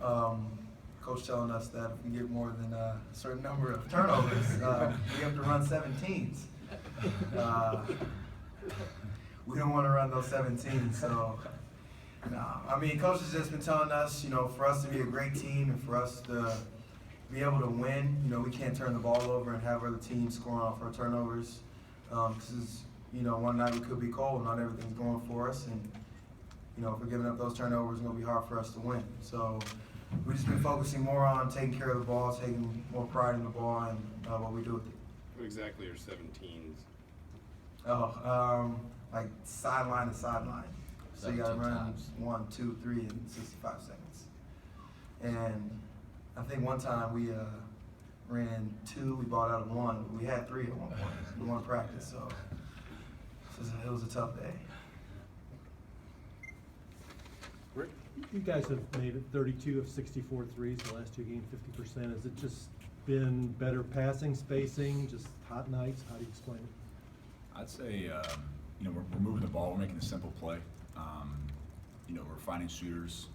Coach telling us that if we get more than a certain number of turnovers, we have to run 17s. We don't want to run those 17s, so. No, I mean, Coach has just been telling us, for us to be a great team and for us to be able to win, we can't turn the ball over and have other teams scoring off our turnovers. Because, one night we could be cold, not everything's going for us, and, if we're giving up those turnovers, it's going to be hard for us to win. So we've just been focusing more on taking care of the ball, taking more pride in the ball and what we do with it. What exactly are 17s? Like sideline to sideline. So you gotta run times. 1, 2, 3 in 65 seconds. And I think one time we ran 2, we bought out of 1, but we had 3 at one point in one practice, so it was a tough day. Rick? You guys have made 32 of 64 threes the last 2 games, 50%. Has it just been better passing, spacing, just hot nights? How do you explain it? I'd say, we're moving the ball, we're making a simple play. We're finding shooters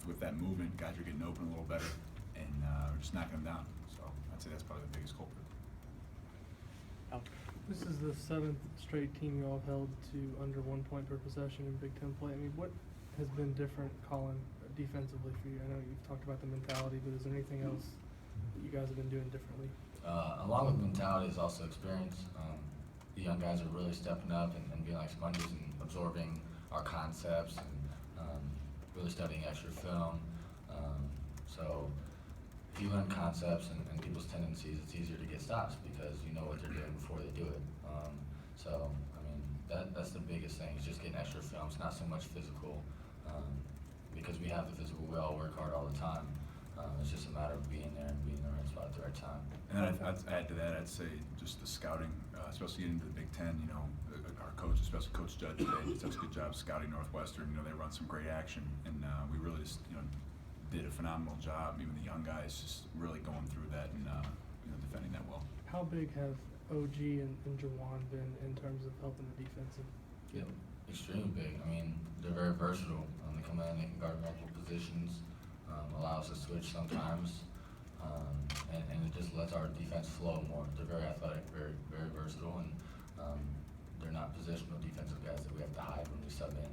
with that movement. Guys are getting open a little better, and we're just knocking them down. So I'd say that's probably the biggest culprit. This is the 7th straight team you all held to under 1 point per possession in Big Ten play. I mean, what has been different, Collin, defensively for you? I know you've talked about the mentality, but is there anything else that you guys have been doing differently? Along with mentality is also experience. The young guys are really stepping up and being like sponges and absorbing our concepts and really studying extra film. So if you learn concepts and people's tendencies, it's easier to get stops because you know what they're doing before they do it. So I mean, that's the biggest thing, is just getting extra film. It's not so much physical because we have the physical. We all work hard all the time. It's just a matter of being there and being in the right spot at the right time. And then I'd add to that, I'd say just the scouting, especially getting into the Big Ten, our coach, especially Coach Judge today, he does a good job scouting Northwestern. They run some great action, and we really just, did a phenomenal job. Even the young guys just really going through that and, defending that well. How big have OG and Jawan been in terms of helping the defensive? Yeah, extremely big. I mean, they're very versatile. They come in, they can guard multiple positions, allow us to switch sometimes, and it just lets our defense flow more. They're very athletic, very, very versatile, and they're not positional defensive guys that we have to hide when we sub in.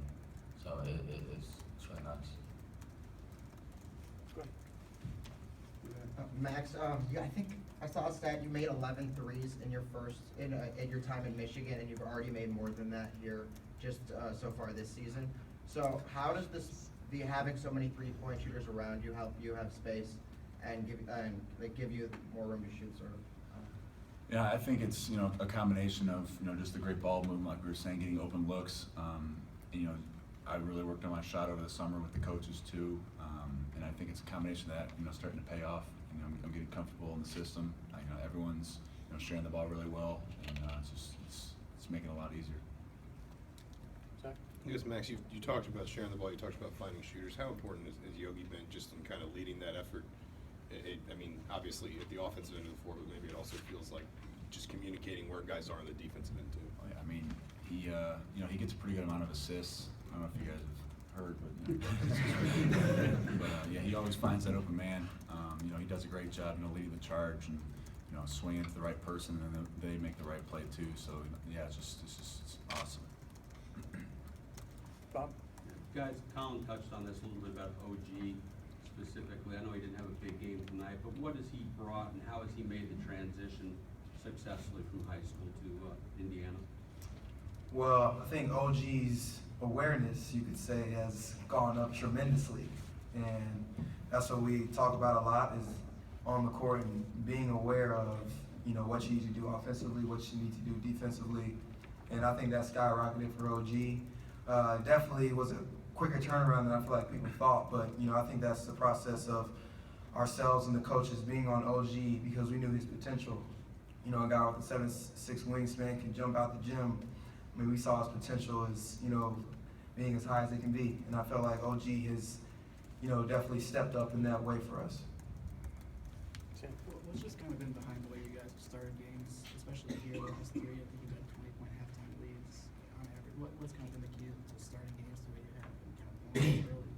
So it's really nice. Max, I think I saw a stat, you made 11 threes in your time in Michigan, and you've already made more than that here just so far this season. So how does having so many 3-point shooters around you help you have space and give you more room to shoot, sort of? Yeah, I think it's a combination of just the great ball movement, like we were saying, getting open looks. I really worked on my shot over the summer with the coaches too, and I think it's a combination of that starting to pay off. I'm getting comfortable in the system. Everyone's sharing the ball really well, and it's making it a lot easier. Yes, Max, you talked about sharing the ball, you talked about finding shooters. How important has Yogi been just in kind of leading that effort? I mean, obviously at the offensive end of the floor, but maybe it also feels like just communicating where guys are on the defensive end too. Oh, yeah, I mean, he gets a pretty good amount of assists. I don't know if you guys have heard, but, yeah, he always finds that open man. He does a great job, leading the charge and swinging to the right person, and then they make the right play too. So yeah, it's just awesome. Bob? Guys, Collin touched on this a little bit about OG specifically. I know he didn't have a big game tonight, but what has he brought and how has he made the transition successfully from high school to Indiana? Well, I think OG's awareness, you could say, has gone up tremendously. And that's what we talk about a lot, is on the court and being aware of, what you need to do offensively, what you need to do defensively. And I think that skyrocketed for OG. Definitely was a quicker turnaround than I feel like people thought, but I think that's the process of ourselves and the coaches being on OG because we knew his potential. A guy with a 7'6" wingspan can jump out the gym. I mean, we saw his potential as being as high as it can be, and I felt like OG has definitely stepped up in that way for us. What's just kind of been behind the way you guys have started games, especially here the last 3? I think you've had 20-point halftime leads on average. What's kind of been the key to starting games the way you have and kind of going early?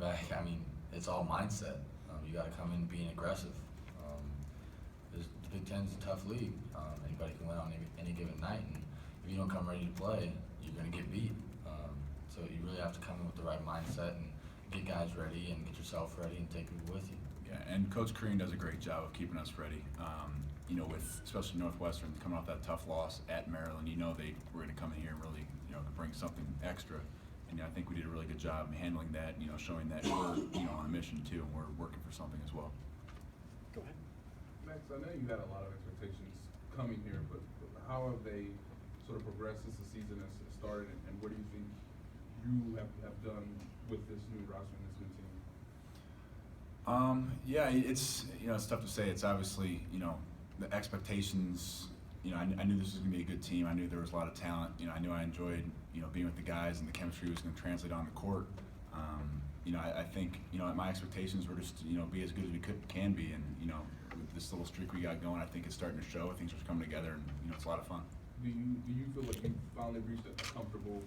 back, I mean, it's all mindset. You got to come in being aggressive. The Big Ten's a tough league. Anybody can win on any given night, and if you don't come ready to play, you're going to get beat. So you really have to come in with the right mindset and get guys ready and get yourself ready and take people with you. Yeah, and Coach Crean does a great job of keeping us ready. You know, with especially Northwestern coming off that tough loss at Maryland, you know they were going to come in here and really, you know, bring something extra. And I think we did a really good job handling that, you know, showing that we're, you know, on a mission too, and we're working for something as well. Go ahead. Max, I know you had a lot of expectations coming here, but how have they sort of progressed as the season has started, and what do you think you have done with this new roster and this new team? Yeah, it's, you know, it's tough to say. It's obviously, you know, the expectations, you know, I knew this was going to be a good team. I knew there was a lot of talent. You know, I knew I enjoyed, you know, being with the guys, and the chemistry was going to translate on the court. You know, I think, you know, my expectations were just, you know, be as good as we can be. And, you know, with this little streak we got going, I think it's starting to show. Things are coming together, and, you know, it's a lot of fun. Do you feel like you finally reached a comfortable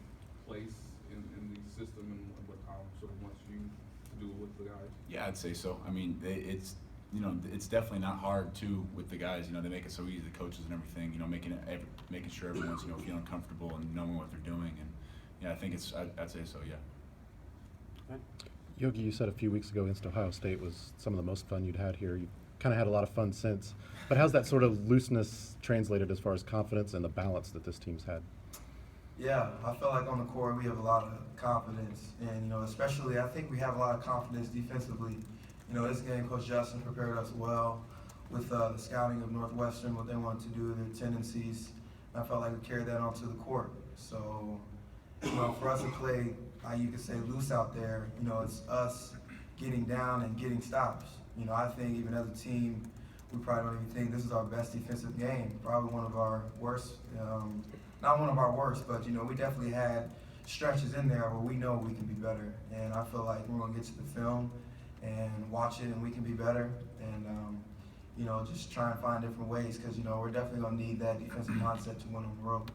place in the system and what Tom sort of wants you to do with the guys? Yeah, I'd say so. I mean, it's, you know, it's definitely not hard too with the guys. You know, they make it so easy, the coaches and everything. You know, making sure everyone's, you know, feeling comfortable and knowing what they're doing. And yeah, I think I'd say so. Yeah. Right. Yogi, you said a few weeks ago against Ohio State was some of the most fun you'd had here. You kind of had a lot of fun since. But how's that sort of looseness translated as far as confidence and the balance that this team's had? Yeah, I feel like on the court we have a lot of confidence, and you know, especially I think we have a lot of confidence defensively. You know, this game, Coach Justin prepared us well with the scouting of Northwestern, what they want to do, their tendencies. And I felt like we carried that onto the court. So, you know, for us to play, you could say loose out there, you know, it's us getting down and getting stops. You know, I think even as a team, we probably don't even think this is our best defensive game. Probably one of our worst, not one of our worst, but you know, we definitely had stretches in there where we know we can be better. And I feel like we're gonna get to the film and watch it, and we can be better. And you know, just try and find different ways, because you know, we're definitely gonna need that defensive mindset to win on the road.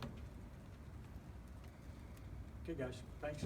Okay, guys. Thanks.